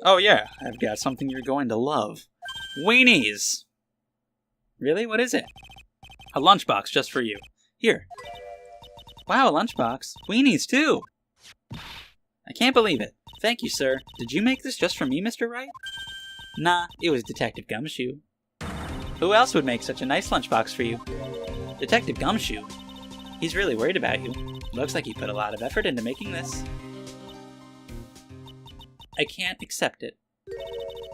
Oh yeah, I've got something you're going to love. Weenies! Really? What is it? A lunchbox just for you. Here. Wow, a lunchbox. Weenies, too! I can't believe it. Thank you, sir. Did you make this just for me, Mr. Wright? Nah, it was Detective Gumshoe. Who else would make such a nice lunchbox for you? Detective Gumshoe? He's really worried about you. Looks like he put a lot of effort into making this. I can't accept it.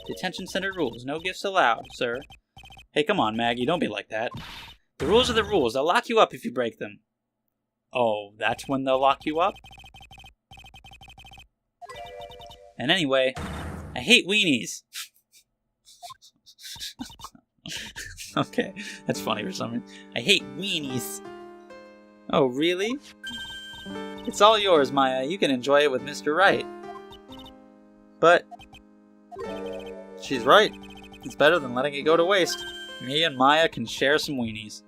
Detention center rules. No gifts allowed, sir. Hey, come on, Maggie. Don't be like that. The rules are the rules. They'll lock you up if you break them. Oh, that's when they'll lock you up? And anyway, I hate weenies. Okay, that's funny for some reason. I hate weenies. Oh, really? It's all yours, Maya. You can enjoy it with Mr. Wright. But she's right. It's better than letting it go to waste. Me and Maya can share some weenies.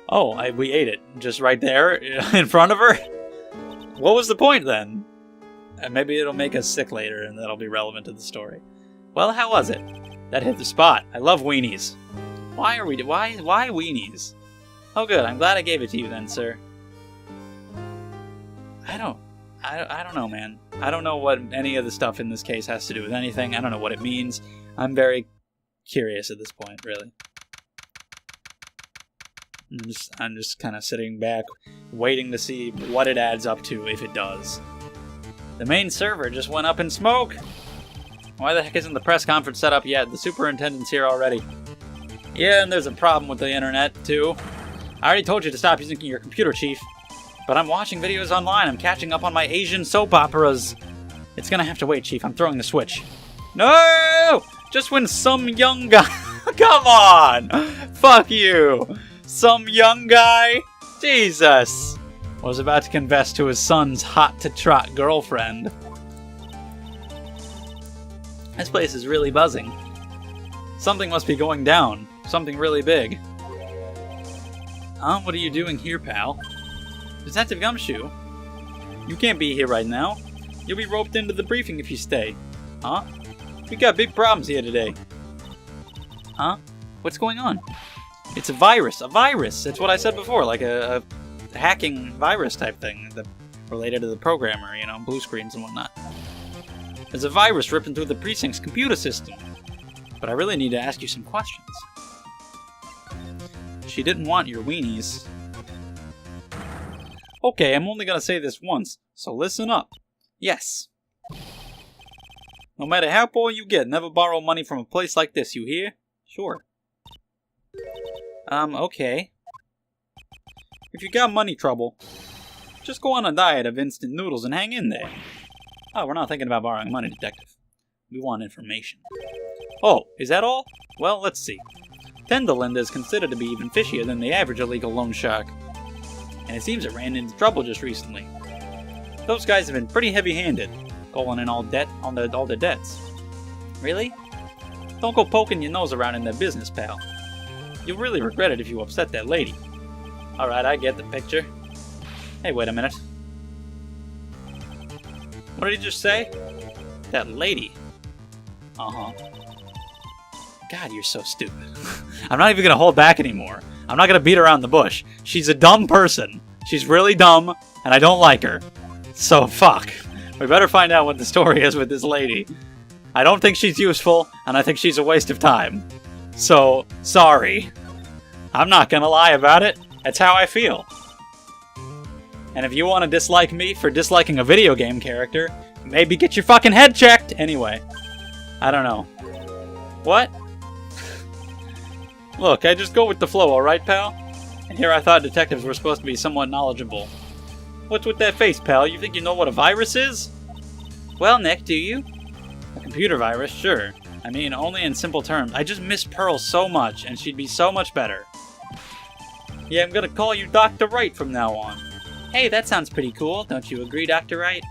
Oh, we ate it. Just right there in front of her? What was the point then? Maybe it'll make us sick later and that'll be relevant to the story. Well, how was it? That hit the spot. I love weenies. Why weenies? Oh good, I'm glad I gave it to you then, sir. I don't know, man. I don't know what any of the stuff in this case has to do with anything. I don't know what it means. I'm very curious at this point, really. I'm just kind of sitting back, waiting to see what it adds up to, if it does. The main server just went up in smoke! Why the heck isn't the press conference set up yet? The superintendent's here already. Yeah, and there's a problem with the internet, too. I already told you to stop using your computer, Chief. But I'm watching videos online. I'm catching up on my Asian soap operas. It's gonna have to wait, Chief. I'm throwing the switch. No! Just when some young guy... Come on! Fuck you! Some young guy? Jesus! Was about to confess to his son's hot-to-trot girlfriend. This place is really buzzing. Something must be going down. Something really big. What are you doing here, pal? Detective Gumshoe? You can't be here right now. You'll be roped into the briefing if you stay. Huh? We got big problems here today. Huh? What's going on? It's a virus. A virus! That's what I said before, like a hacking virus type thing related to the programmer, you know, blue screens and whatnot. There's a virus ripping through the precinct's computer system. But I really need to ask you some questions. She didn't want your weenies. Okay, I'm only gonna say this once, so listen up. Yes. No matter how poor you get, never borrow money from a place like this, you hear? Sure. Okay. If you got money trouble, just go on a diet of instant noodles and hang in there. Oh, we're not thinking about borrowing money, Detective. We want information. Oh, is that all? Well, let's see. Tenderlinda is considered to be even fishier than the average illegal loan shark. And it seems it ran into trouble just recently. Those guys have been pretty heavy-handed, calling in all their debts. Really? Don't go poking your nose around in their business, pal. You'll really regret it if you upset that lady. Alright, I get the picture. Hey, wait a minute. What did he just say? That lady. Uh-huh. God, you're so stupid. I'm not even gonna hold back anymore. I'm not gonna beat around the bush. She's a dumb person. She's really dumb, and I don't like her. So, fuck. We better find out what the story is with this lady. I don't think she's useful, and I think she's a waste of time. So, sorry. I'm not gonna lie about it. That's how I feel. And if you want to dislike me for disliking a video game character, maybe get your fucking head checked! Anyway. I don't know. What? Look, I just go with the flow, alright, pal? And here I thought detectives were supposed to be somewhat knowledgeable. What's with that face, pal? You think you know what a virus is? Well, Nick, do you? A computer virus, sure. I mean, only in simple terms. I just miss Pearl so much, and she'd be so much better. Yeah, I'm gonna call you Dr. Wright from now on. Hey, that sounds pretty cool. Don't you agree, Dr. Wright?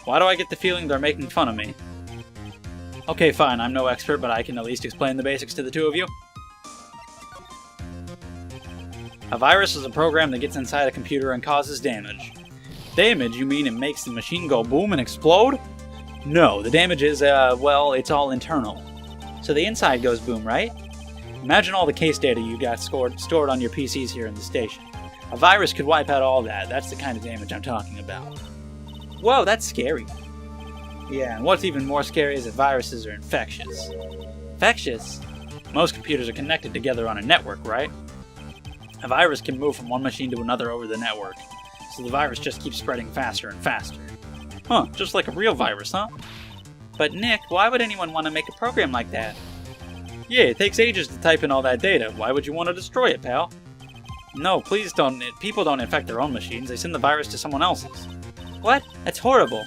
Why do I get the feeling they're making fun of me? Okay, fine. I'm no expert, but I can at least explain the basics to the two of you. A virus is a program that gets inside a computer and causes damage. Damage? You mean it makes the machine go boom and explode? No, the damage is, well, it's all internal. So the inside goes boom, right? Imagine all the case data you got stored on your PCs here in the station. A virus could wipe out all that. That's the kind of damage I'm talking about. Whoa, that's scary. Yeah, and what's even more scary is that viruses are infectious. Infectious? Most computers are connected together on a network, right? A virus can move from one machine to another over the network, so the virus just keeps spreading faster and faster. Huh, just like a real virus, huh? But Nick, why would anyone want to make a program like that? Yeah, it takes ages to type in all that data. Why would you want to destroy it, pal? No, please don't. People don't infect their own machines. They send the virus to someone else's. What? That's horrible.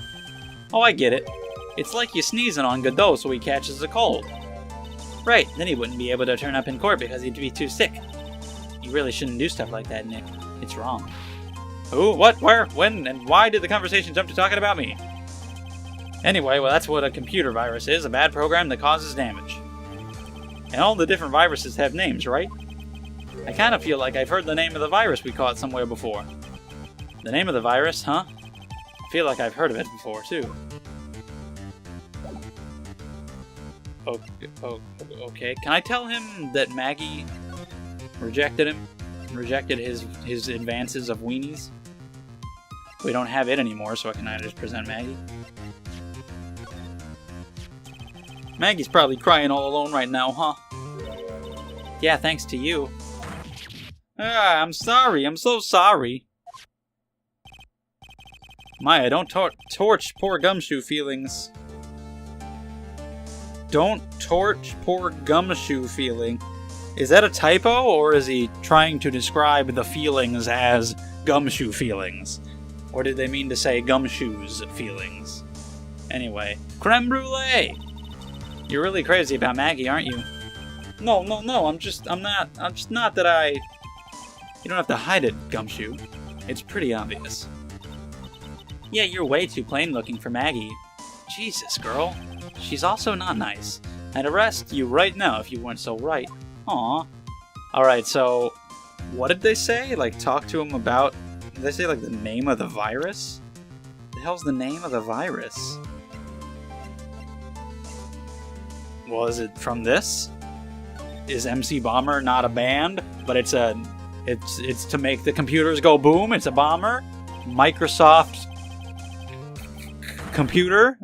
Oh, I get it. It's like you sneezing on Godot so he catches a cold. Right, then he wouldn't be able to turn up in court because he'd be too sick. You really shouldn't do stuff like that, Nick. It's wrong. Who, what, where, when, and why did the conversation jump to talking about me? Anyway, well, that's what a computer virus is, a bad program that causes damage. And all the different viruses have names, right? I kind of feel like I've heard the name of the virus we caught somewhere before. The name of the virus, huh? I feel like I've heard of it before, too. Okay. Can I tell him that Maggie rejected him? Rejected his advances of weenies? We don't have it anymore, so I can just present Maggie. Maggie's probably crying all alone right now, huh? Yeah, thanks to you. Ah, I'm sorry. I'm so sorry. Maya, don't torch poor Gumshoe feelings. Don't torch poor Gumshoe feeling. Is that a typo, or is he trying to describe the feelings as Gumshoe feelings? Or did they mean to say Gumshoe's feelings? Anyway, creme brulee! You're really crazy about Maggie, aren't you? No, I'm just not that I... You don't have to hide it, Gumshoe. It's pretty obvious. Yeah, you're way too plain looking for Maggie. Jesus, girl. She's also not nice. I'd arrest you right now if you weren't so right. Aw. Alright, so... What did they say? Like, talk to him about... Did they say, like, the name of the virus? The hell's the name of the virus? Was it from this? Is MC Bomber not a band? But it's to make the computers go boom? It's a bomber? Microsoft... Computer?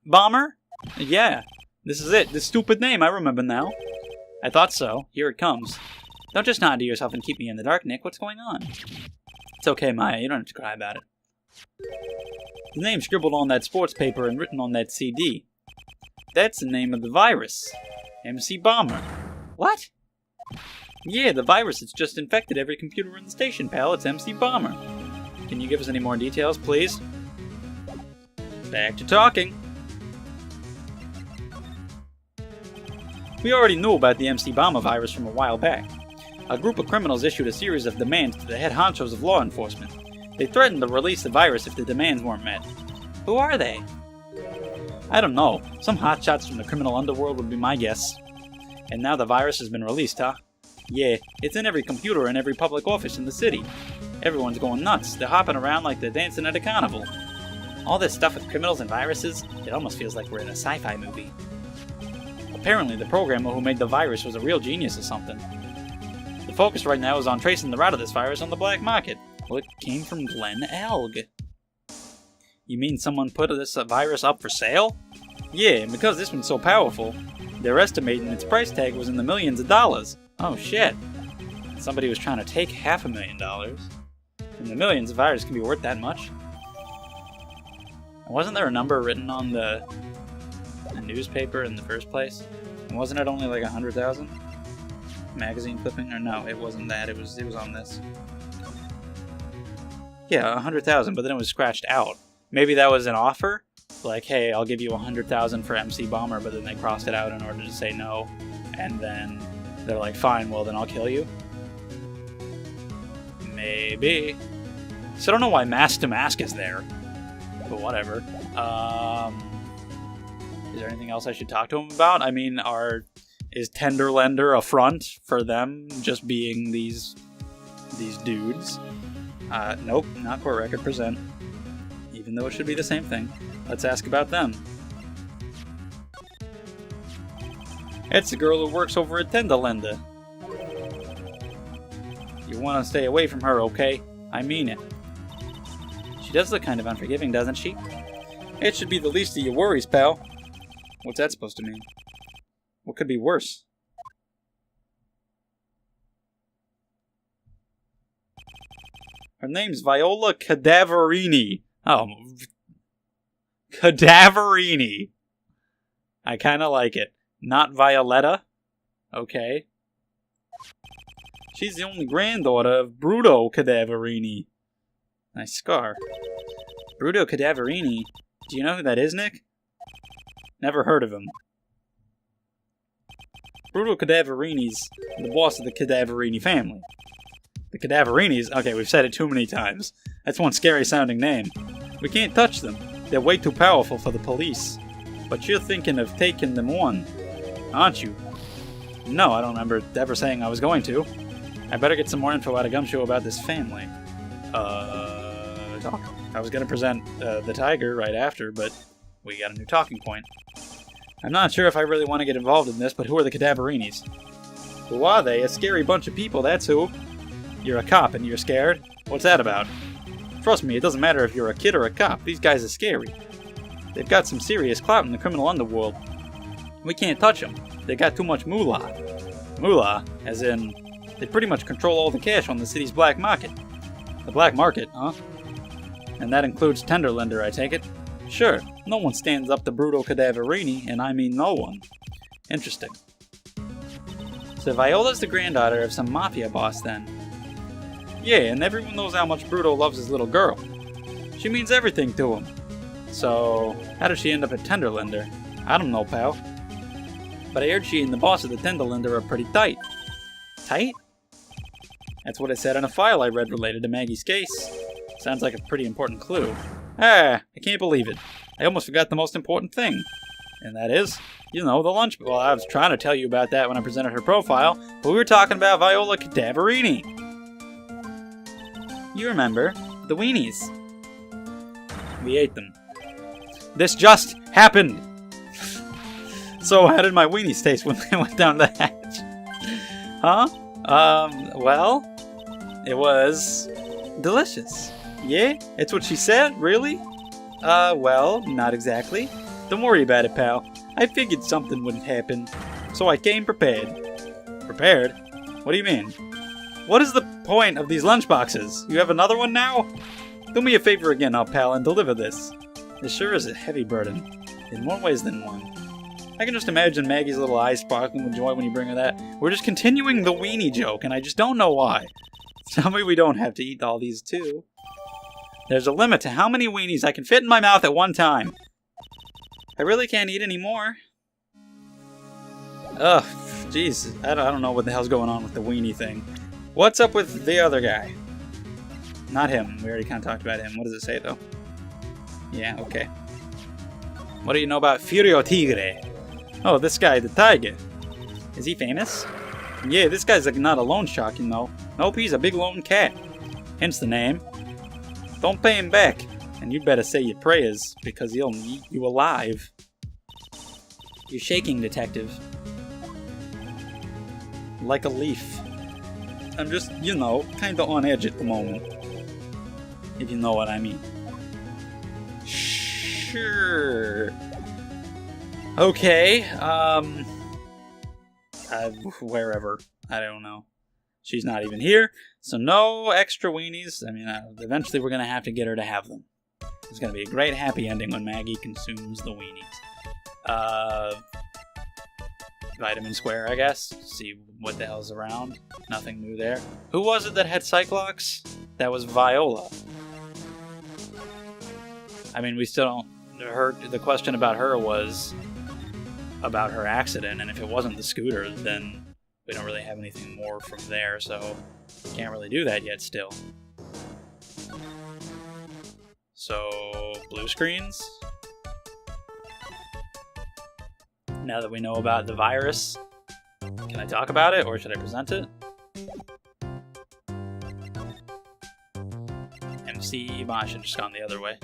Bomber? Yeah. This is it. This stupid name, I remember now. I thought so. Here it comes. Don't just nod to yourself and keep me in the dark, Nick. What's going on? It's okay, Maya. You don't have to cry about it. The name scribbled on that sports paper and written on that CD. That's the name of the virus. MC Bomber. What? Yeah, the virus that's just infected every computer in the station, pal. It's MC Bomber. Can you give us any more details, please? Back to talking. We already knew about the MC Bomber virus from a while back. A group of criminals issued a series of demands to the head honchos of law enforcement. They threatened to release the virus if the demands weren't met. Who are they? I don't know. Some hotshots from the criminal underworld would be my guess. And now the virus has been released, huh? Yeah, it's in every computer and every public office in the city. Everyone's going nuts. They're hopping around like they're dancing at a carnival. All this stuff with criminals and viruses, it almost feels like we're in a sci-fi movie. Apparently, the programmer who made the virus was a real genius or something. The focus right now is on tracing the route of this virus on the black market. Well, it came from Glenn Elg. You mean someone put this virus up for sale? Yeah, and because this one's so powerful, they're estimating its price tag was in the millions of dollars. Oh shit. Somebody was trying to take $500,000. In the millions, a virus can be worth that much. Wasn't there a number written on the newspaper in the first place? And wasn't it only like 100,000? Magazine clipping? Or no, it wasn't that. It was on this. Yeah, 100,000, but then it was scratched out. Maybe that was an offer? Like, hey, I'll give you 100,000 for MC Bomber, but then they crossed it out in order to say no. And then they're like, fine, well then I'll kill you. Maybe. So I don't know why Mask to Mask is there. But whatever. Is there anything else I should talk to him about? I mean, is Tenderlender a front for them just being these dudes? Nope, not court record present. even though it should be the same thing. Let's ask about them. It's the girl who works over at Tenderlinda. You want to stay away from her, okay? I mean it. She does look kind of unforgiving, doesn't she? It should be the least of your worries, pal. What's that supposed to mean? What could be worse? Her name's Viola Cadaverini. Oh, Cadaverini. I kind of like it. Not Violetta? Okay. She's the only granddaughter of Bruto Cadaverini. Nice scar. Bruto Cadaverini? Do you know who that is, Nick? Never heard of him. Bruto Cadaverini's the boss of the Cadaverini family. The Cadaverinis? Okay, we've said it too many times. That's one scary sounding name. We can't touch them. They're way too powerful for the police. But you're thinking of taking them on, aren't you? No, I don't remember ever saying I was going to. I better get some more info out of Gumshoe about this family. Talk. I was going to present the tiger right after, but we got a new talking point. I'm not sure if I really want to get involved in this, but who are the Cadaverinis? Who are they? A scary bunch of people, that's who. You're a cop and you're scared? What's that about? Trust me, it doesn't matter if you're a kid or a cop. These guys are scary. They've got some serious clout in the criminal underworld. We can't touch them. They got too much moolah. Moolah, as in, they pretty much control all the cash on the city's black market. The black market, huh? And that includes Tenderlinda, I take it? Sure, no one stands up to Bruto Cadaverini, and I mean no one. Interesting. So Viola's the granddaughter of some mafia boss, then? Yeah, and everyone knows how much Bruto loves his little girl. She means everything to him. So, how did she end up at Tenderlinda? I don't know, pal. But I heard she and the boss of the Tenderlinda are pretty tight. Tight? That's what it said in a file I read related to Maggie's case. Sounds like a pretty important clue. Ah, I can't believe it. I almost forgot the most important thing. And that is, you know, the lunch... Well, I was trying to tell you about that when I presented her profile, but we were talking about Viola Cadaverini. You remember, the weenies. We ate them. This just happened! So, how did my weenies taste when they went down the hatch? Huh? Well, it was delicious. Yeah? It's what she said? Really? Well, not exactly. Don't worry about it, pal. I figured something wouldn't happen, so I came prepared. Prepared? What do you mean? What is the point of these lunchboxes? You have another one now? Do me a favor again, pal, and deliver this. This sure is a heavy burden, in more ways than one. I can just imagine Maggie's little eyes sparkling with joy when you bring her that. We're just continuing the weenie joke, and I just don't know why. Tell me we don't have to eat all these, too. There's a limit to how many weenies I can fit in my mouth at one time. I really can't eat any more. Ugh, jeez. I don't know what the hell's going on with the weenie thing. What's up with the other guy? Not him. We already kind of talked about him. What does it say, though? Yeah, okay. What do you know about Furio Tigre? Oh, this guy, the tiger. Is he famous? Yeah, this guy's like not a loan shark, you know. Nope, he's a big lone cat. Hence the name. Don't pay him back. And you'd better say your prayers, because he'll eat you alive. You're shaking, detective. Like a leaf. I'm just, you know, kinda on edge at the moment. If you know what I mean. Sure. Okay, wherever. I don't know. She's not even here, so no extra weenies. I mean, eventually we're going to have to get her to have them. It's going to be a great happy ending when Maggie consumes the weenies. Vitamin Square, I guess. See what the hell's around. Nothing new there. Who was it that had Cyclox? That was Viola. I mean, we still don't... The question about her was about her accident, and if it wasn't the scooter, then we don't really have anything more from there, so we can't really do that yet still. So, blue screens? Now that we know about the virus, can I talk about it, or should I present it? MC, I should have just gone the other way.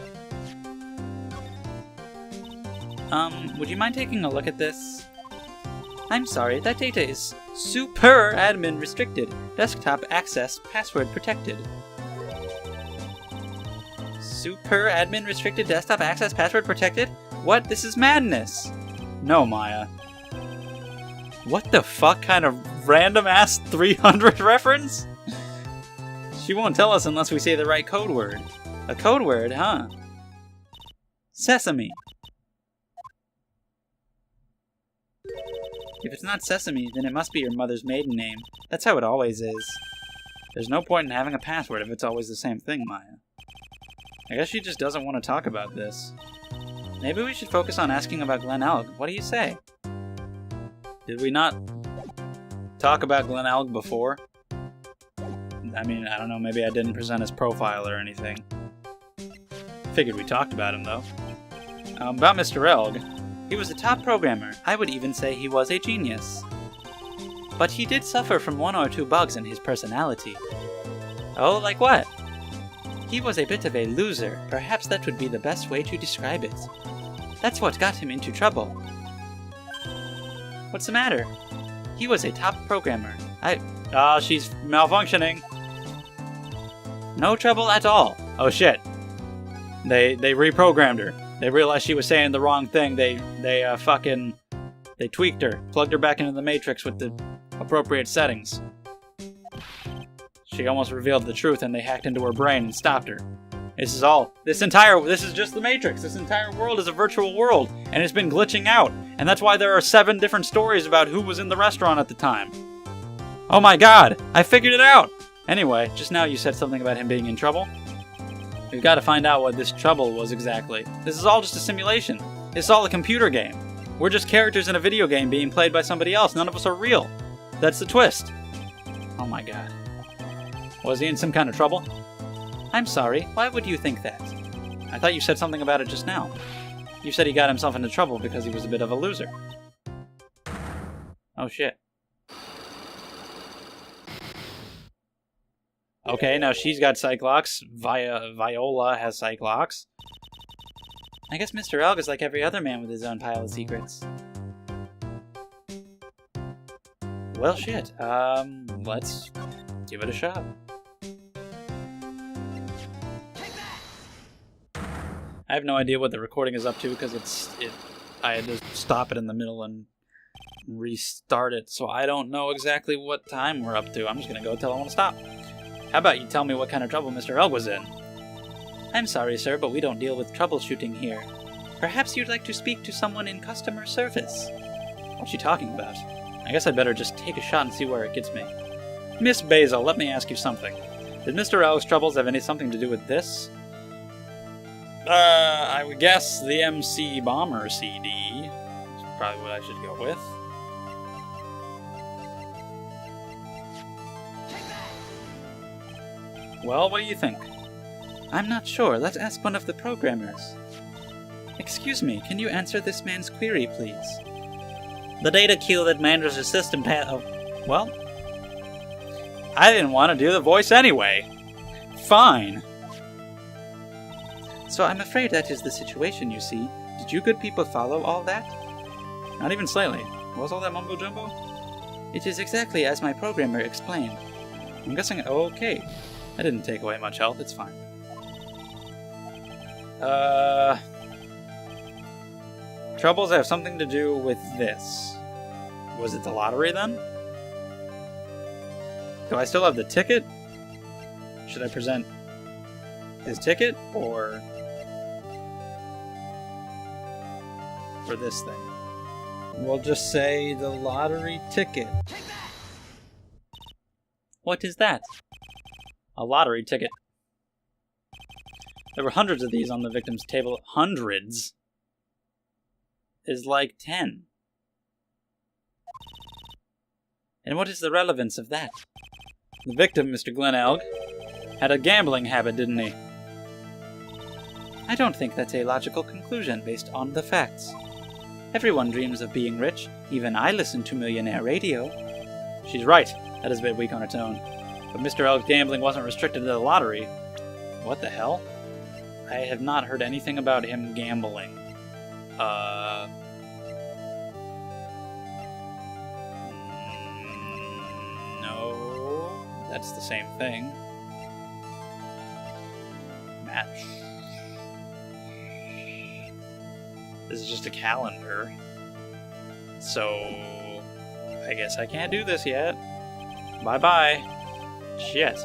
Would you mind taking a look at this? I'm sorry, that data is super admin restricted. Desktop access password protected. Super admin restricted desktop access password protected? What? This is madness. No, Maya. What the fuck kind of random ass 300 reference? She won't tell us unless we say the right code word. A code word, huh? Sesame. If it's not Sesame, then it must be your mother's maiden name. That's how it always is. There's no point in having a password if it's always the same thing, Maya. I guess she just doesn't want to talk about this. Maybe we should focus on asking about Glen Elg. What do you say? Did we not talk about Glen Elg before? I mean, I don't know, maybe I didn't present his profile or anything. Figured we talked about him, though. About Mr. Elg. He was a top programmer. I would even say he was a genius. But he did suffer from one or two bugs in his personality. Oh, like what? He was a bit of a loser. Perhaps that would be the best way to describe it. That's what got him into trouble. What's the matter? He was a top programmer. She's malfunctioning. No trouble at all. Oh shit. They reprogrammed her. They realized she was saying the wrong thing. They tweaked her, plugged her back into the Matrix with the appropriate settings. She almost revealed the truth, and they hacked into her brain and stopped her. This is just the Matrix. This entire world is a virtual world, and it's been glitching out, and that's why there are 7 different stories about who was in the restaurant at the time. Oh my god, I figured it out! Anyway, just now you said something about him being in trouble. We've got to find out what this trouble was exactly. This is all just a simulation. It's all a computer game. We're just characters in a video game being played by somebody else. None of us are real. That's the twist. Oh my god. Was he in some kind of trouble? I'm sorry, why would you think that? I thought you said something about it just now. You said he got himself into trouble because he was a bit of a loser. Oh shit. Okay, now she's got Cyclox. Viola has Cyclox. I guess Mr. Elg is like every other man with his own pile of secrets. Well, shit. Let's give it a shot. I have no idea what the recording is up to because I had to stop it in the middle and restart it, so I don't know exactly what time we're up to. I'm just gonna go till I want to stop. How about you tell me what kind of trouble Mr. Elg was in? I'm sorry, sir, but we don't deal with troubleshooting here. Perhaps you'd like to speak to someone in customer service. What's she talking about? I guess I'd better just take a shot and see where it gets me. Miss Basil, let me ask you something. Did Mr. Elg's troubles have something to do with this? I would guess the MC Bomber CD is probably what I should go with. Well, what do you think? I'm not sure. Let's ask one of the programmers. Excuse me, can you answer this man's query, please? The data queue that manages the system well, I didn't want to do the voice anyway. Fine. So I'm afraid that is the situation, you see. Did you good people follow all that? Not even slightly. Was all that mumbo-jumbo? It is exactly as my programmer explained. I'm guessing... Okay. That didn't take away much health, it's fine. Troubles have something to do with this. Was it the lottery then? Do I still have the ticket? Should I present his ticket or for this thing? We'll just say the lottery ticket. What is that? A lottery ticket. There were hundreds of these on the victim's table. Hundreds is like 10. And what is the relevance of that? The victim, Mr. Glen Elg, had a gambling habit, didn't he? I don't think that's a logical conclusion based on the facts. Everyone dreams of being rich. Even I listen to millionaire radio. She's right. That is a bit weak on its own. But Mr. Elg's gambling wasn't restricted to the lottery. What the hell? I have not heard anything about him gambling. No, that's the same thing. Match. This is just a calendar. So, I guess I can't do this yet. Bye-bye. Shit.